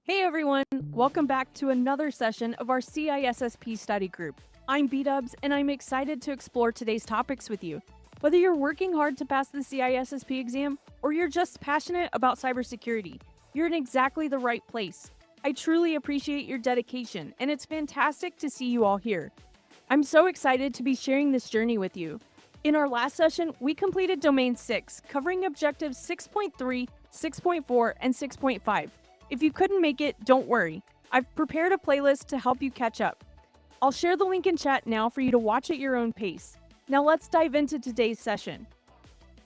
Hey everyone, welcome back to another session of our CISSP study group. I'm B-Dubs and I'm excited to explore today's topics with you. Whether you're working hard to pass the CISSP exam or you're just passionate about cybersecurity, you're in exactly the right place. I truly appreciate your dedication and it's fantastic to see you all here. I'm so excited to be sharing this journey with you. In our last session, we completed Domain 6, covering objectives 6.3, 6.4, and 6.5. If you couldn't make it, don't worry. I've prepared a playlist to help you catch up. I'll share the link in chat now for you to watch at your own pace. Now let's dive into today's session.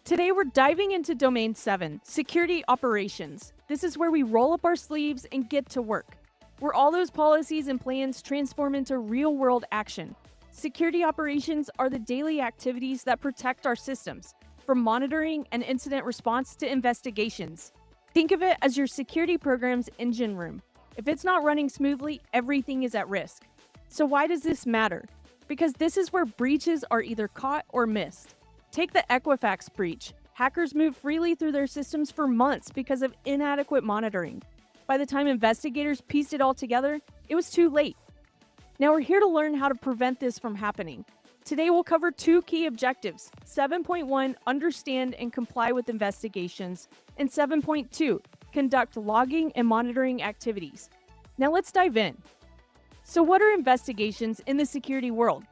Today we're diving into Domain 7, Security Operations. This is where we roll up our sleeves and get to work, where all those policies and plans transform into real-world action. Security operations are the daily activities that protect our systems, from monitoring and incident response to investigations. Think of it as your security program's engine room. If it's not running smoothly, everything is at risk. So why does this matter? Because this is where breaches are either caught or missed. Take the Equifax breach. Hackers moved freely through their systems for months because of inadequate monitoring. By the time investigators pieced it all together, it was too late. Now we're here to learn how to prevent this from happening. Today we'll cover two key objectives: 7.1, understand and comply with investigations, and 7.2, conduct logging and monitoring activities. Now let's dive in. So what are investigations in the security world?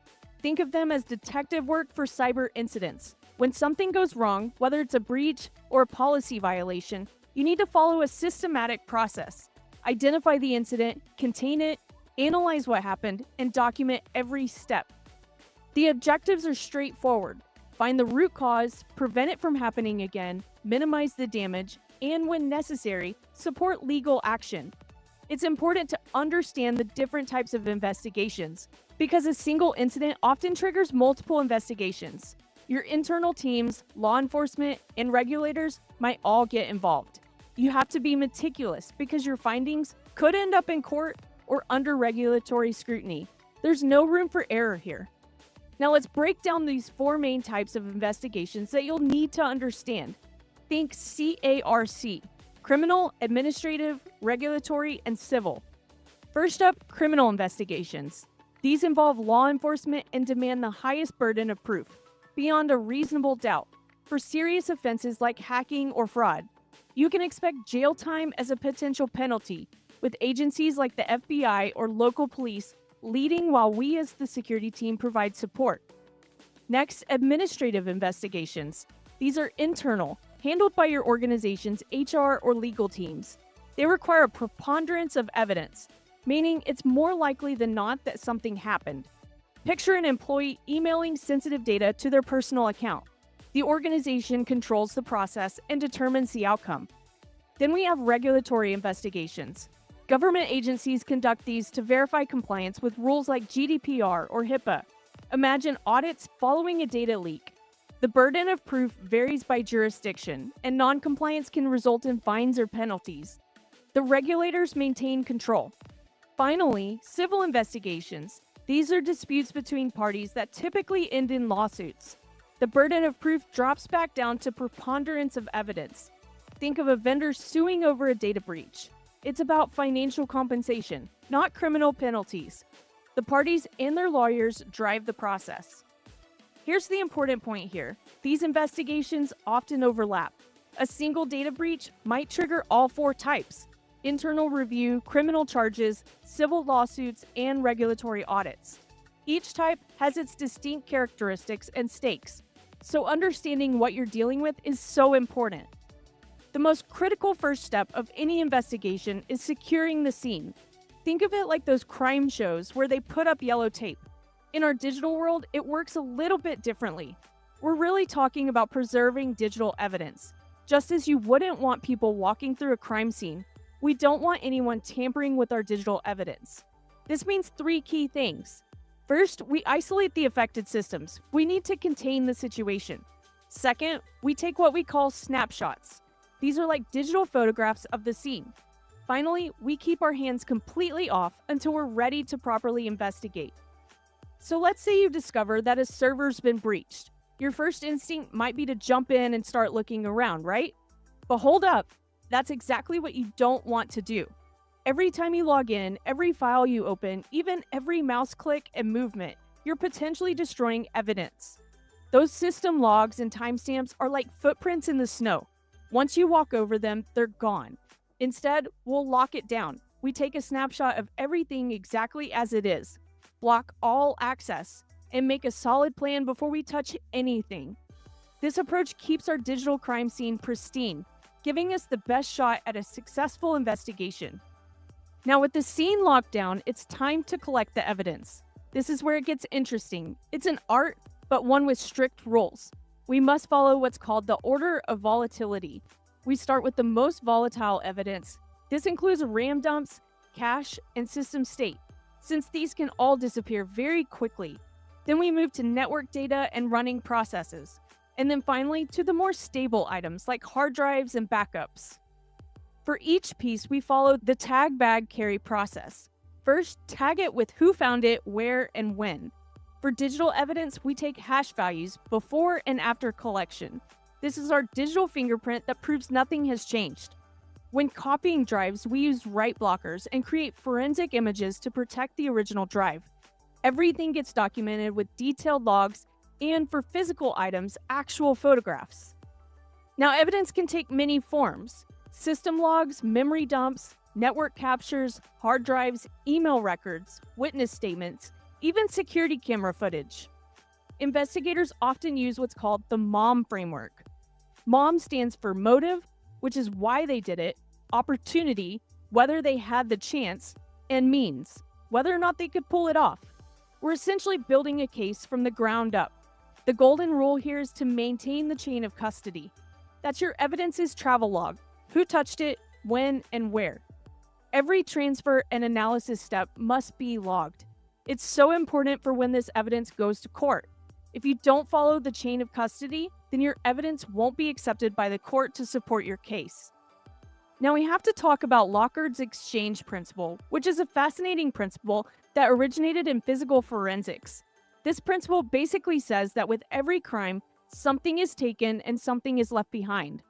Think of them as detective work for cyber incidents. When something goes wrong, whether it's a breach or a policy violation, you need to follow a systematic process. Identify the incident, contain it, analyze what happened, and document every step. The objectives are straightforward. Find the root cause, prevent it from happening again, minimize the damage, and when necessary, support legal action. It's important to understand the different types of investigations because a single incident often triggers multiple investigations. Your internal teams, law enforcement, and regulators might all get involved. You have to be meticulous because your findings could end up in court or under regulatory scrutiny. There's no room for error here. Now let's break down these four main types of investigations that you'll need to understand. Think CARC: criminal, administrative, regulatory, and civil. First up, criminal investigations. These involve law enforcement and demand the highest burden of proof, beyond a reasonable doubt. For serious offenses like hacking or fraud, you can expect jail time as a potential penalty, with agencies like the FBI or local police leading while we as the security team provide support. Next, administrative investigations. These are internal, handled by your organization's HR or legal teams. They require a preponderance of evidence, meaning it's more likely than not that something happened. Picture an employee emailing sensitive data to their personal account. The organization controls the process and determines the outcome. Then we have regulatory investigations. Government agencies conduct these to verify compliance with rules like GDPR or HIPAA. Imagine audits following a data leak. The burden of proof varies by jurisdiction, and non-compliance can result in fines or penalties. The regulators maintain control. Finally, civil investigations. These are disputes between parties that typically end in lawsuits. The burden of proof drops back down to preponderance of evidence. Think of a vendor suing over a data breach. It's about financial compensation, not criminal penalties. The parties and their lawyers drive the process. Here's the important point here. These investigations often overlap. A single data breach might trigger all four types: internal review, criminal charges, civil lawsuits, and regulatory audits. Each type has its distinct characteristics and stakes, so understanding what you're dealing with is so important. The most critical first step of any investigation is securing the scene. Think of it like those crime shows where they put up yellow tape. In our digital world, it works a little bit differently. We're really talking about preserving digital evidence. Just as you wouldn't want people walking through a crime scene, we don't want anyone tampering with our digital evidence. This means three key things. First, we isolate the affected systems. We need to contain the situation. Second, we take what we call snapshots. These are like digital photographs of the scene. Finally, we keep our hands completely off until we're ready to properly investigate. So let's say you discover that a server's been breached. Your first instinct might be to jump in and start looking around, right? But hold up, that's exactly what you don't want to do. Every time you log in, every file you open, even every mouse click and movement, you're potentially destroying evidence. Those system logs and timestamps are like footprints in the snow. Once you walk over them, they're gone. Instead, we'll lock it down. We take a snapshot of everything exactly as it is, block all access, and make a solid plan before we touch anything. This approach keeps our digital crime scene pristine, giving us the best shot at a successful investigation. Now, with the scene locked down, it's time to collect the evidence. This is where it gets interesting. It's an art, but one with strict rules. We must follow what's called the order of volatility. We start with the most volatile evidence. This includes RAM dumps, cache, and system state, since these can all disappear very quickly. Then we move to network data and running processes. And then finally to the more stable items like hard drives and backups. For each piece, we follow the tag bag carry process. First, tag it with who found it, where, and when. For digital evidence, we take hash values before and after collection. This is our digital fingerprint that proves nothing has changed. When copying drives, we use write blockers and create forensic images to protect the original drive. Everything gets documented with detailed logs and, for physical items, actual photographs. Now, evidence can take many forms. System logs, memory dumps, network captures, hard drives, email records, witness statements, even security camera footage. Investigators often use what's called the MOM framework. MOM stands for motive, which is why they did it, opportunity, whether they had the chance, and means, whether or not they could pull it off. We're essentially building a case from the ground up. The golden rule here is to maintain the chain of custody. That's your evidence's travel log, who touched it, when, and where. Every transfer and analysis step must be logged. It's so important for when this evidence goes to court. If you don't follow the chain of custody, then your evidence won't be accepted by the court to support your case. Now we have to talk about Locard's exchange principle, which is a fascinating principle that originated in physical forensics. This principle basically says that with every crime, something is taken and something is left behind.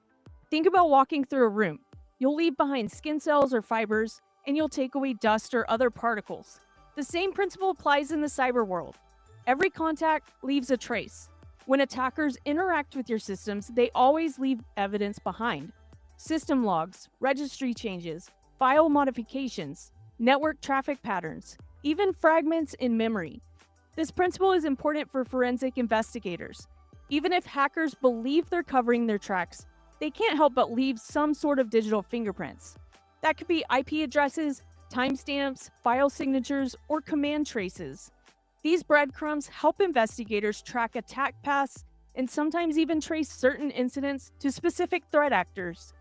Think about walking through a room. You'll leave behind skin cells or fibers, and you'll take away dust or other particles. The same principle applies in the cyber world. Every contact leaves a trace. When attackers interact with your systems, they always leave evidence behind. System logs, registry changes, file modifications, network traffic patterns, even fragments in memory. This principle is important for forensic investigators. Even if hackers believe they're covering their tracks, they can't help but leave some sort of digital fingerprints. That could be IP addresses, timestamps, file signatures, or command traces. These breadcrumbs help investigators track attack paths and sometimes even trace certain incidents to specific threat actors.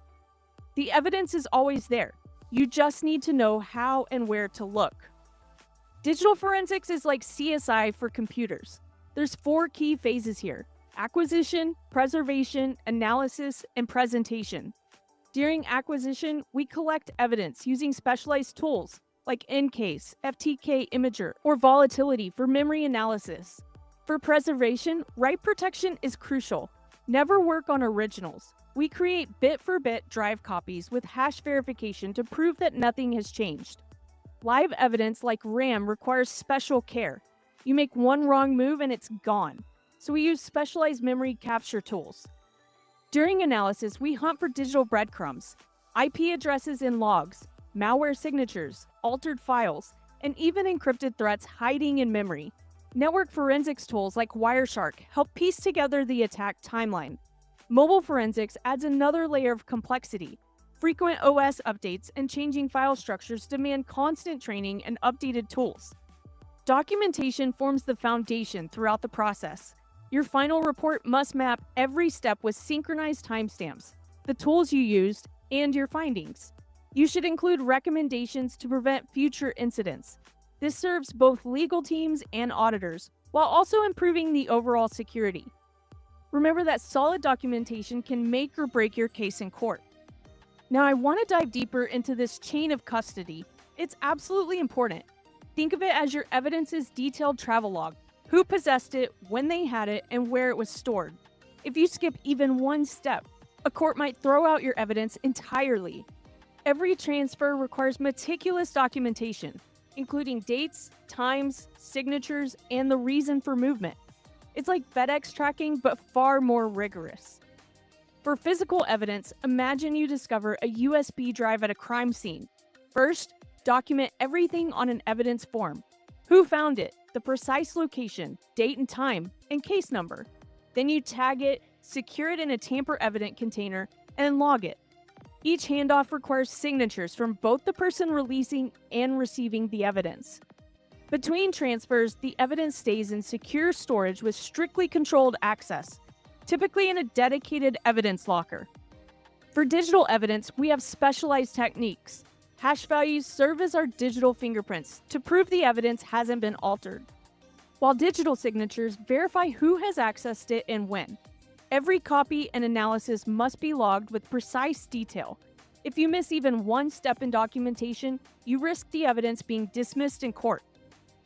The evidence is always there. You just need to know how and where to look. Digital forensics is like CSI for computers. There's 4 key phases here: acquisition, preservation, analysis, and presentation. During acquisition, we collect evidence using specialized tools like EnCase, FTK Imager, or Volatility for memory analysis. For preservation, write protection is crucial. Never work on originals. We create bit-for-bit drive copies with hash verification to prove that nothing has changed. Live evidence like RAM requires special care. You make one wrong move and it's gone. So we use specialized memory capture tools. During analysis, we hunt for digital breadcrumbs, IP addresses in logs, malware signatures, altered files, and even encrypted threats hiding in memory. Network forensics tools like Wireshark help piece together the attack timeline. Mobile forensics adds another layer of complexity. Frequent OS updates and changing file structures demand constant training and updated tools. Documentation forms the foundation throughout the process. Your final report must map every step with synchronized timestamps, the tools you used, and your findings. You should include recommendations to prevent future incidents. This serves both legal teams and auditors, while also improving the overall security. Remember that solid documentation can make or break your case in court. Now, I want to dive deeper into this chain of custody. It's absolutely important. Think of it as your evidence's detailed travel log. who possessed it, when they had it, and where it was stored. If you skip even one step, a court might throw out your evidence entirely. Every transfer requires meticulous documentation, including dates, times, signatures, and the reason for movement. It's like FedEx tracking, but far more rigorous. For physical evidence, imagine you discover a USB drive at a crime scene. First, document everything on an evidence form. Who found it, the precise location, date and time, and case number. Then you tag it, secure it in a tamper-evident container, and log it. Each handoff requires signatures from both the person releasing and receiving the evidence. Between transfers, the evidence stays in secure storage with strictly controlled access, typically in a dedicated evidence locker. For digital evidence, we have specialized techniques. Hash values serve as our digital fingerprints to prove the evidence hasn't been altered, while digital signatures verify who has accessed it and when. Every copy and analysis must be logged with precise detail. If you miss even one step in documentation, you risk the evidence being dismissed in court.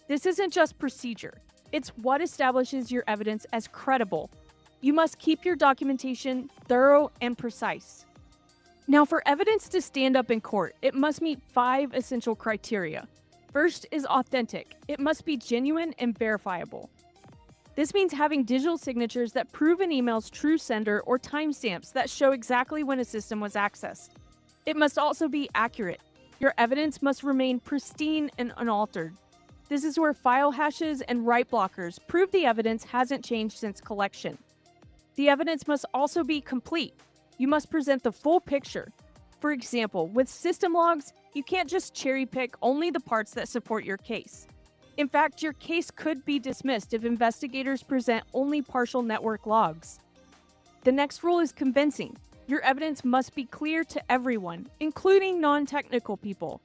This isn't just procedure, it's what establishes your evidence as credible. You must keep your documentation thorough and precise. Now, for evidence to stand up in court, it must meet 5 essential criteria. First is authentic. It must be genuine and verifiable. This means having digital signatures that prove an email's true sender or timestamps that show exactly when a system was accessed. It must also be accurate. Your evidence must remain pristine and unaltered. This is where file hashes and write blockers prove the evidence hasn't changed since collection. The evidence must also be complete. You must present the full picture. For example, with system logs, you can't just cherry pick only the parts that support your case. In fact, your case could be dismissed if investigators present only partial network logs. The next rule is convincing. Your evidence must be clear to everyone, including non-technical people.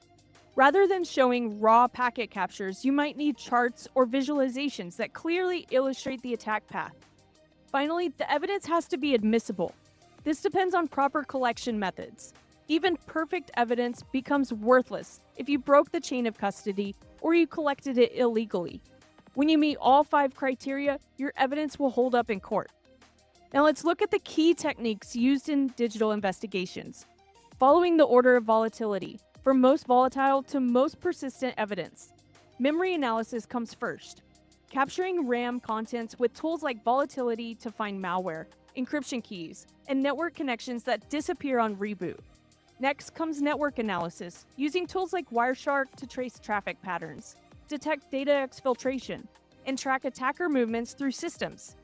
Rather than showing raw packet captures, you might need charts or visualizations that clearly illustrate the attack path. Finally, the evidence has to be admissible. This depends on proper collection methods. Even perfect evidence becomes worthless if you broke the chain of custody or you collected it illegally. When you meet all 5 criteria, your evidence will hold up in court. Now let's look at the key techniques used in digital investigations. Following the order of volatility, from most volatile to most persistent evidence. Memory analysis comes first. Capturing RAM contents with tools like Volatility to find malware, encryption keys, and network connections that disappear on reboot. Next comes network analysis, using tools like Wireshark to trace traffic patterns, detect data exfiltration, and track attacker movements through systems.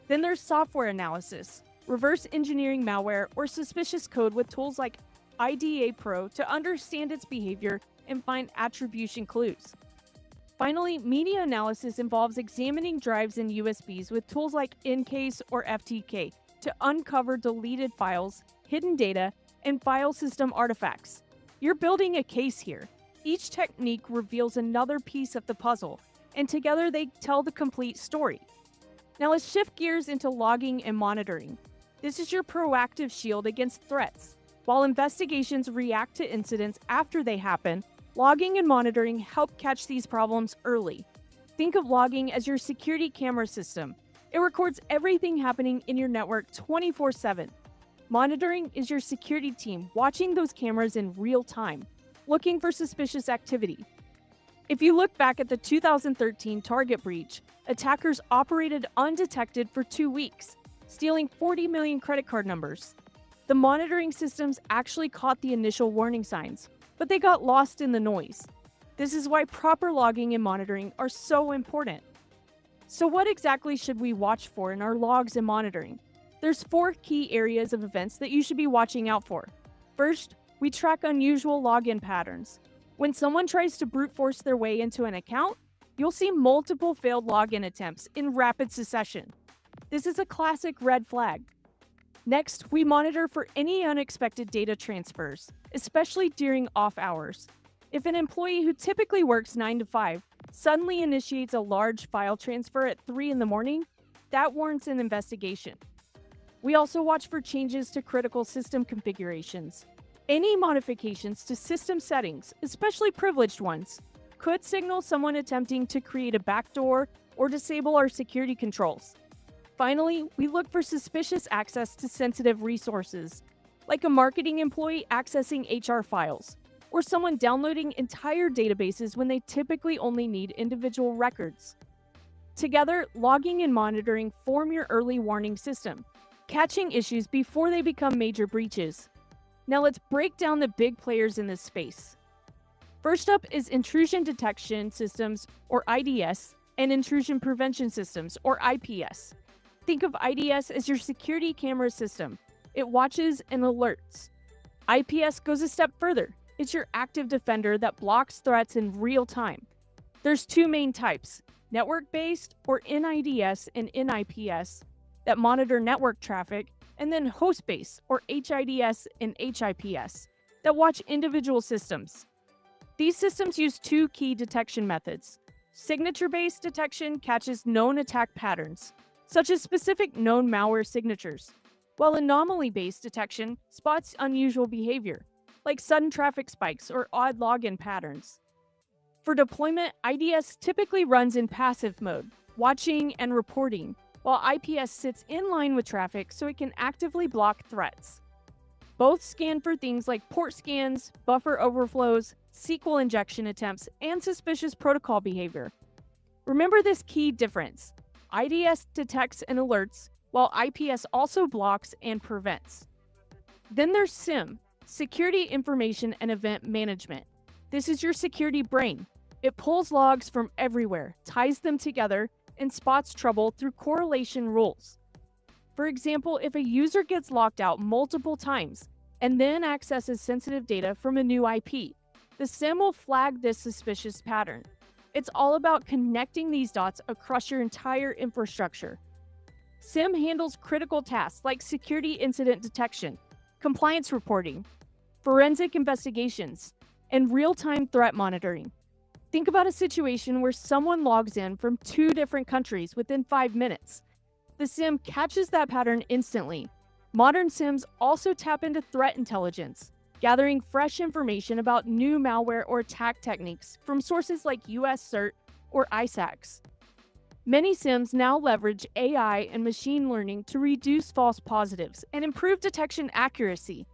Then there's software analysis, reverse engineering malware or suspicious code with tools like IDA Pro to understand its behavior and find attribution clues. Finally, media analysis involves examining drives and USBs with tools like Encase or FTK to uncover deleted files, hidden data, and file system artifacts. You're building a case here. Each technique reveals another piece of the puzzle, and together they tell the complete story. Now let's shift gears into logging and monitoring. This is your proactive shield against threats. While investigations react to incidents after they happen, logging and monitoring help catch these problems early. Think of logging as your security camera system. It records everything happening in your network 24/7. Monitoring is your security team watching those cameras in real time, looking for suspicious activity. If you look back at the 2013 Target breach, attackers operated undetected for 2 weeks, stealing 40 million credit card numbers. The monitoring systems actually caught the initial warning signs, but they got lost in the noise. This is why proper logging and monitoring are so important. So what exactly should we watch for in our logs and monitoring? There's 4 key areas of events that you should be watching out for. First, we track unusual login patterns. When someone tries to brute force their way into an account, you'll see multiple failed login attempts in rapid succession. This is a classic red flag. Next, we monitor for any unexpected data transfers, especially during off hours. If an employee who typically works 9 to 5 suddenly initiates a large file transfer at 3 in the morning, that warrants an investigation. We also watch for changes to critical system configurations. Any modifications to system settings, especially privileged ones, could signal someone attempting to create a backdoor or disable our security controls. Finally, we look for suspicious access to sensitive resources, like a marketing employee accessing HR files, or someone downloading entire databases when they typically only need individual records. Together, logging and monitoring form your early warning system, catching issues before they become major breaches. Now let's break down the big players in this space. First up is Intrusion Detection Systems, or IDS, and Intrusion Prevention Systems, or IPS. Think of IDS as your security camera system. It watches and alerts. IPS goes a step further. It's your active defender that blocks threats in real time. There's two main types, network-based, or NIDS and NIPS, that monitor network traffic, and then host-based, or HIDS and HIPS, that watch individual systems. These systems use two key detection methods. Signature-based detection catches known attack patterns, such as specific known malware signatures, while anomaly-based detection spots unusual behavior, like sudden traffic spikes or odd login patterns. For deployment, IDS typically runs in passive mode, watching and reporting, while IPS sits in line with traffic so it can actively block threats. Both scan for things like port scans, buffer overflows, SQL injection attempts, and suspicious protocol behavior. Remember this key difference. IDS detects and alerts, while IPS also blocks and prevents. Then there's SIEM, Security Information and Event Management. This is your security brain. It pulls logs from everywhere, ties them together, and spots trouble through correlation rules. For example, if a user gets locked out multiple times and then accesses sensitive data from a new IP, the SIEM will flag this suspicious pattern. It's all about connecting these dots across your entire infrastructure. SIEM handles critical tasks like security incident detection, compliance reporting, forensic investigations, and real-time threat monitoring. Think about a situation where someone logs in from 2 different countries within 5 minutes. The SIEM catches that pattern instantly. Modern SIEMs also tap into threat intelligence, gathering fresh information about new malware or attack techniques from sources like US CERT or ISACs. Many SIEMs now leverage AI and machine learning to reduce false positives and improve detection accuracy.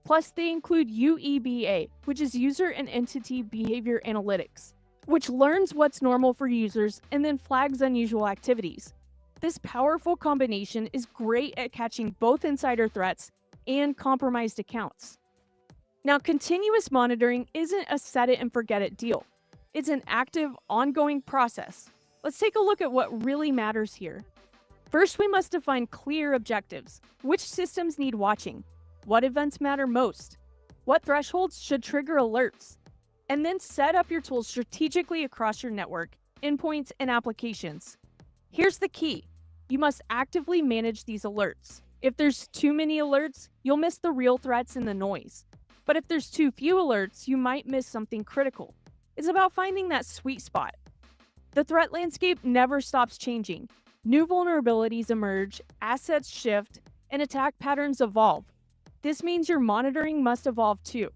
Plus, they include UEBA, which is User and Entity Behavior Analytics, which learns what's normal for users and then flags unusual activities. This powerful combination is great at catching both insider threats and compromised accounts. Now, continuous monitoring isn't a set-it-and-forget-it deal. It's an active, ongoing process. Let's take a look at what really matters here. First, we must define clear objectives. Which systems need watching? What events matter most? What thresholds should trigger alerts? And then set up your tools strategically across your network, endpoints, and applications. Here's the key. You must actively manage these alerts. If there's too many alerts, you'll miss the real threats in the noise. But if there's too few alerts, you might miss something critical. It's about finding that sweet spot. The threat landscape never stops changing. New vulnerabilities emerge, assets shift, and attack patterns evolve. This means your monitoring must evolve too.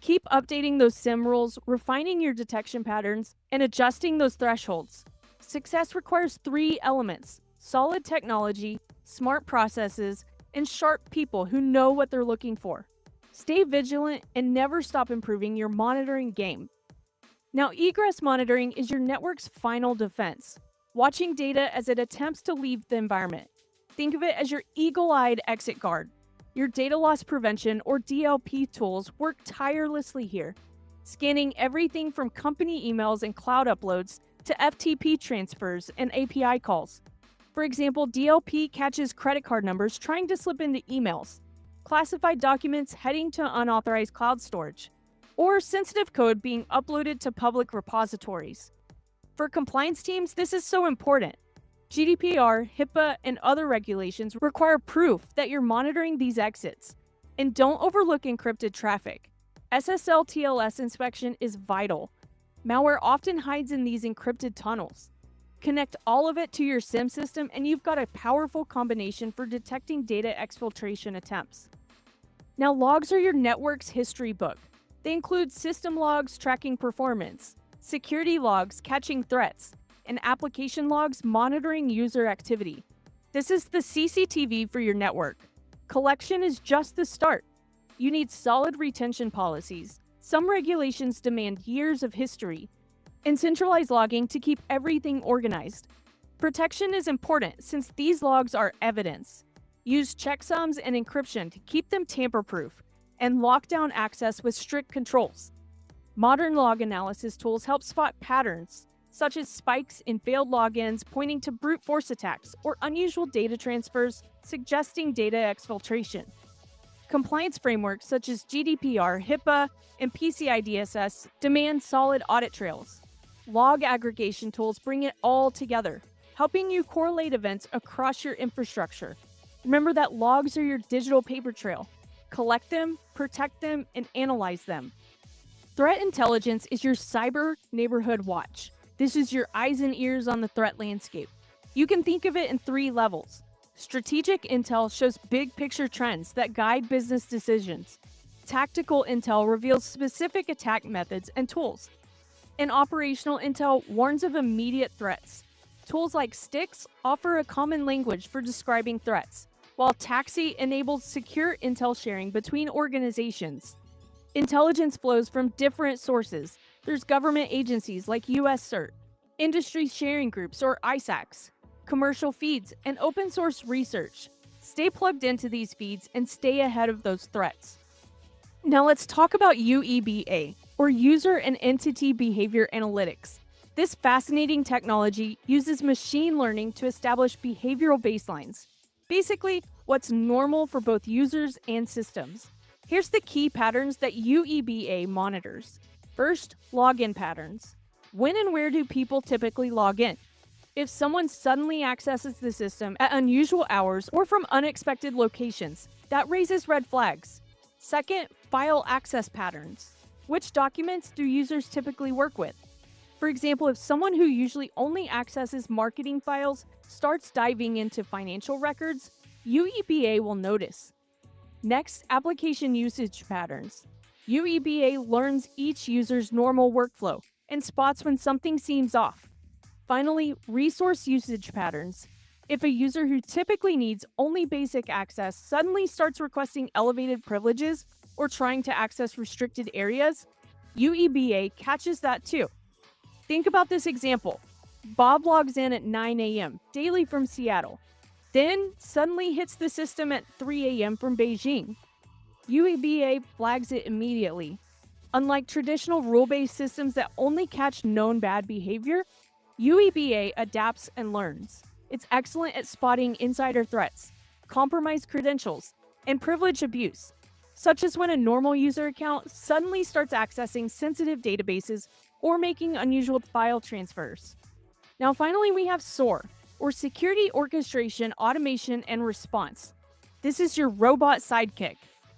Keep updating those SIEM rules, refining your detection patterns, and adjusting those thresholds. Success requires 3 elements: solid technology, smart processes, and sharp people who know what they're looking for. Stay vigilant and never stop improving your monitoring game. Now, Egress Monitoring is your network's final defense, watching data as it attempts to leave the environment. Think of it as your eagle-eyed exit guard. Your data loss prevention, or DLP tools, work tirelessly here, scanning everything from company emails and cloud uploads to FTP transfers and API calls. For example, DLP catches credit card numbers trying to slip into emails, classified documents heading to unauthorized cloud storage, or sensitive code being uploaded to public repositories. For compliance teams, this is so important. GDPR, HIPAA, and other regulations require proof that you're monitoring these exits. And don't overlook encrypted traffic. SSL TLS inspection is vital. Malware often hides in these encrypted tunnels. Connect all of it to your SIEM system and you've got a powerful combination for detecting data exfiltration attempts. Now, logs are your network's history book. They include system logs tracking performance, security logs catching threats, and application logs monitoring user activity. This is the CCTV for your network. Collection is just the start. You need solid retention policies. Some regulations demand years of history, and centralized logging to keep everything organized. Protection is important since these logs are evidence. Use checksums and encryption to keep them tamper-proof, and lock down access with strict controls. Modern log analysis tools help spot patterns, such as spikes in failed logins pointing to brute force attacks or unusual data transfers suggesting data exfiltration. Compliance frameworks such as GDPR, HIPAA, and PCI DSS demand solid audit trails. Log aggregation tools bring it all together, helping you correlate events across your infrastructure. Remember that logs are your digital paper trail. Collect them, protect them, and analyze them. Threat intelligence is your cyber neighborhood watch. This is your eyes and ears on the threat landscape. You can think of it in 3 levels. Strategic intel shows big picture trends that guide business decisions. Tactical intel reveals specific attack methods and tools. And operational intel warns of immediate threats. Tools like Sticks offer a common language for describing threats, while Taxi enables secure intel sharing between organizations. Intelligence flows from different sources. There's government agencies like US CERT, industry sharing groups or ISACs, commercial feeds, and open source research. Stay plugged into these feeds and stay ahead of those threats. Now let's talk about UEBA, or User and Entity Behavior Analytics. This fascinating technology uses machine learning to establish behavioral baselines. Basically, what's normal for both users and systems. Here's the key patterns that UEBA monitors. First, login patterns. When and where do people typically log in? If someone suddenly accesses the system at unusual hours or from unexpected locations, that raises red flags. Second, file access patterns. Which documents do users typically work with? For example, if someone who usually only accesses marketing files starts diving into financial records, UEBA will notice. Next, application usage patterns. UEBA learns each user's normal workflow and spots when something seems off. Finally, resource usage patterns. If a user who typically needs only basic access suddenly starts requesting elevated privileges or trying to access restricted areas, UEBA catches that too. Think about this example. Bob logs in at 9 a.m. daily from Seattle, then suddenly hits the system at 3 a.m. from Beijing. UEBA flags it immediately. Unlike traditional rule-based systems that only catch known bad behavior, UEBA adapts and learns. It's excellent at spotting insider threats, compromised credentials, and privilege abuse, such as when a normal user account suddenly starts accessing sensitive databases or making unusual file transfers. Now finally, we have SOAR, or Security Orchestration, Automation, and Response. This is your robot sidekick.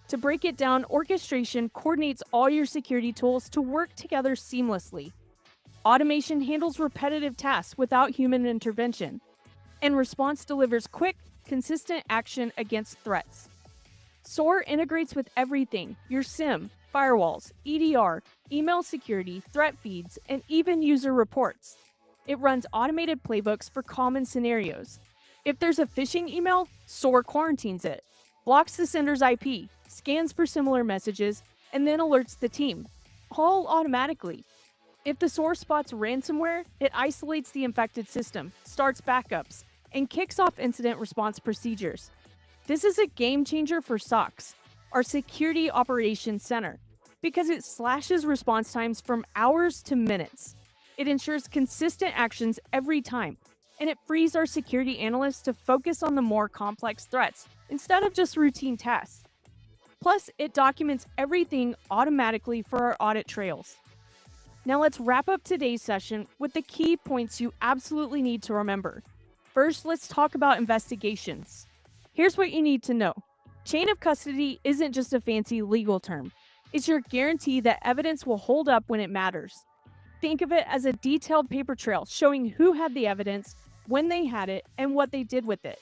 To break it down, orchestration coordinates all your security tools to work together seamlessly. Automation handles repetitive tasks without human intervention. And response delivers quick, consistent action against threats. SOAR integrates with everything: your SIEM, firewalls, EDR, email security, threat feeds, and even user reports. It runs automated playbooks for common scenarios. If there's a phishing email, SOAR quarantines it, blocks the sender's IP, scans for similar messages, and then alerts the team, all automatically. If the SOAR spots ransomware, it isolates the infected system, starts backups, and kicks off incident response procedures. This is a game changer for SOCs, our Security Operations Center, because it slashes response times from hours to minutes. It ensures consistent actions every time, and it frees our security analysts to focus on the more complex threats instead of just routine tasks. Plus, it documents everything automatically for our audit trails. Now let's wrap up today's session with the key points you absolutely need to remember. First, let's talk about investigations. Here's what you need to know. Chain of custody isn't just a fancy legal term. It's your guarantee that evidence will hold up when it matters. Think of it as a detailed paper trail showing who had the evidence, when they had it, and what they did with it.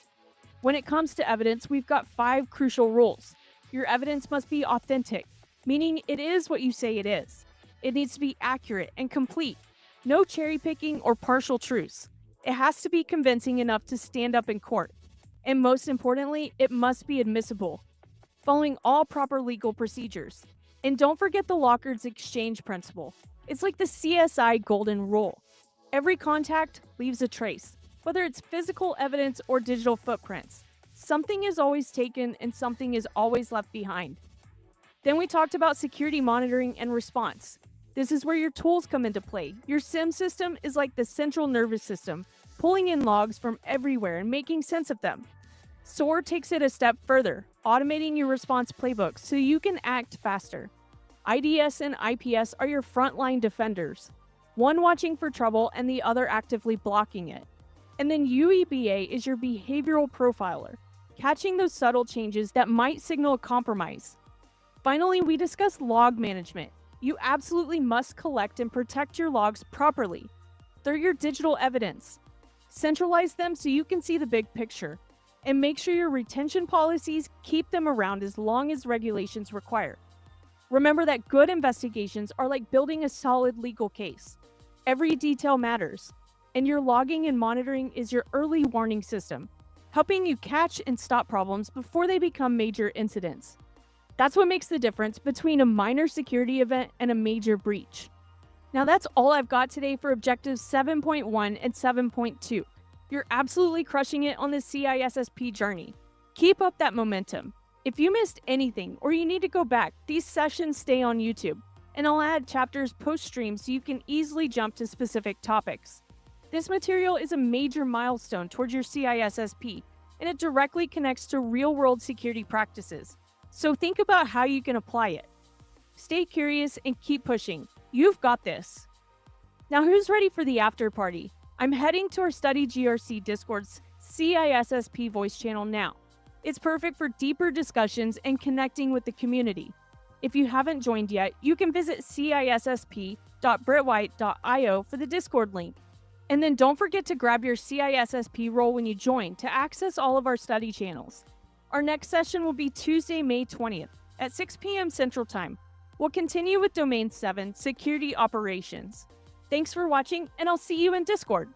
When it comes to evidence, we've got 5 crucial rules. Your evidence must be authentic, meaning it is what you say it is. It needs to be accurate and complete. No cherry picking or partial truths. It has to be convincing enough to stand up in court. And most importantly, it must be admissible, following all proper legal procedures. And don't forget the Locard's exchange principle. It's like the CSI golden rule. Every contact leaves a trace, whether it's physical evidence or digital footprints. Something is always taken and something is always left behind. Then we talked about security monitoring and response. This is where your tools come into play. Your SIEM system is like the central nervous system, pulling in logs from everywhere and making sense of them. SOAR takes it a step further, automating your response playbooks so you can act faster. IDS and IPS are your frontline defenders, one watching for trouble and the other actively blocking it. And then UEBA is your behavioral profiler, catching those subtle changes that might signal a compromise. Finally, we discussed log management. You absolutely must collect and protect your logs properly. They're your digital evidence. Centralize them so you can see the big picture. And make sure your retention policies keep them around as long as regulations require. Remember that good investigations are like building a solid legal case. Every detail matters, and your logging and monitoring is your early warning system, helping you catch and stop problems before they become major incidents. That's what makes the difference between a minor security event and a major breach. Now that's all I've got today for Objectives 7.1 and 7.2. You're absolutely crushing it on the CISSP journey. Keep up that momentum. If you missed anything or you need to go back, these sessions stay on YouTube, and I'll add chapters post-stream so you can easily jump to specific topics. This material is a major milestone towards your CISSP, and it directly connects to real-world security practices. So think about how you can apply it. Stay curious and keep pushing. You've got this. Now who's ready for the after party? I'm heading to our Study GRC Discord's CISSP voice channel now. It's perfect for deeper discussions and connecting with the community. If you haven't joined yet, you can visit cissp.britwhite.io for the Discord link. And then don't forget to grab your CISSP role when you join to access all of our study channels. Our next session will be Tuesday, May 20th at 6 p.m. Central Time. We'll continue with Domain 7, Security Operations. Thanks for watching, and I'll see you in Discord.